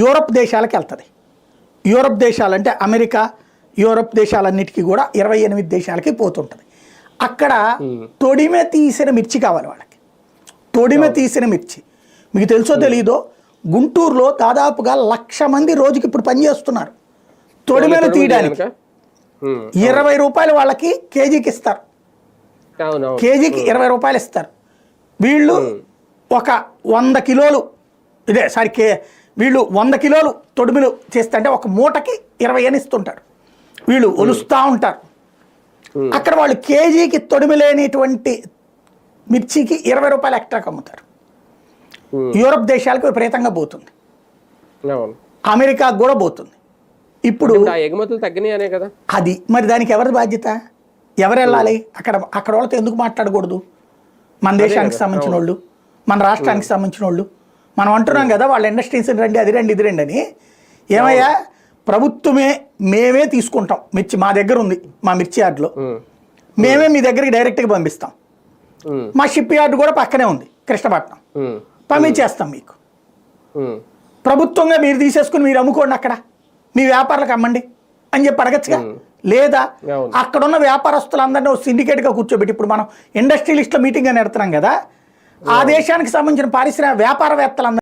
Europe దేశాలకు వెళ్తుంది. Europe దేశాలంటే America, Europe దేశాలన్నిటికీ కూడా 28 దేశాలకి పోతుంటుంది. అక్కడ తొడిమె తీసిన మిర్చి కావాలి వాళ్ళకి. తొడిమె తీసిన మిర్చి మీకు తెలుసో తెలీదో, గుంటూరులో దాదాపుగా 1,00,000 మంది రోజుకి ఇప్పుడు పనిచేస్తున్నారు తొడిమెను తీయడానికి. 20 రూపాయలు వాళ్ళకి కేజీకి ఇస్తారు. కేజీకి 20 రూపాయలు ఇస్తారు. వీళ్ళు ఒక 100 కిలోలు వీళ్ళు 100 కిలోలు తొడిమిలు చేస్తుంటే ఒక మూటకి 20 అని ఇస్తుంటారు. వీళ్ళు ఒలుస్తూ ఉంటారు. అక్కడ వాళ్ళు కేజీకి తొడిమి లేనిటువంటి మిర్చికి 20 రూపాయలు ఎక్స్ట్రాకి అమ్ముతారు. యూరప్ దేశాలకు విపరీతంగా పోతుంది, అమెరికాకు కూడా పోతుంది. ఇప్పుడు ఎగుమతులు తగ్గినాయనే కదా అది. మరి దానికి ఎవరి బాధ్యత? ఎవరు వెళ్ళాలి? అక్కడ వాళ్ళతో ఎందుకు మాట్లాడకూడదు? మన దేశానికి సంబంధించిన వాళ్ళు, మన రాష్ట్రానికి సంబంధించిన వాళ్ళు. మనం అంటున్నాం కదా వాళ్ళ ఇండస్ట్రీస్ రండి, అది రండి, ఇది రండి అని. ఏమయ్యా, ప్రభుత్వమే మేమే తీసుకుంటాం మిర్చి, మా దగ్గర ఉంది మా మిర్చి యార్డులో, మేమే మీ దగ్గరికి డైరెక్ట్గా పంపిస్తాం. మా షిప్ యార్డు కూడా పక్కనే ఉంది కృష్ణపట్నం, పంపించేస్తాం మీకు. ప్రభుత్వంగా మీరు తీసేసుకుని మీరు అమ్ముకోండి, అక్కడ మీ వ్యాపారాలకు అమ్మండి అని చెప్పి అడగచ్చుగా. లేదా అక్కడున్న వ్యాపారస్తులందరినీ సిండికేట్గా కూర్చోబెట్టి, ఇప్పుడు మనం ఇండస్ట్రియలిస్ట్ల మీటింగ్ అని పెడుతున్నాం కదా, ఆ దేశానికి సంబంధించిన వ్యాపారవేత్తలందరూ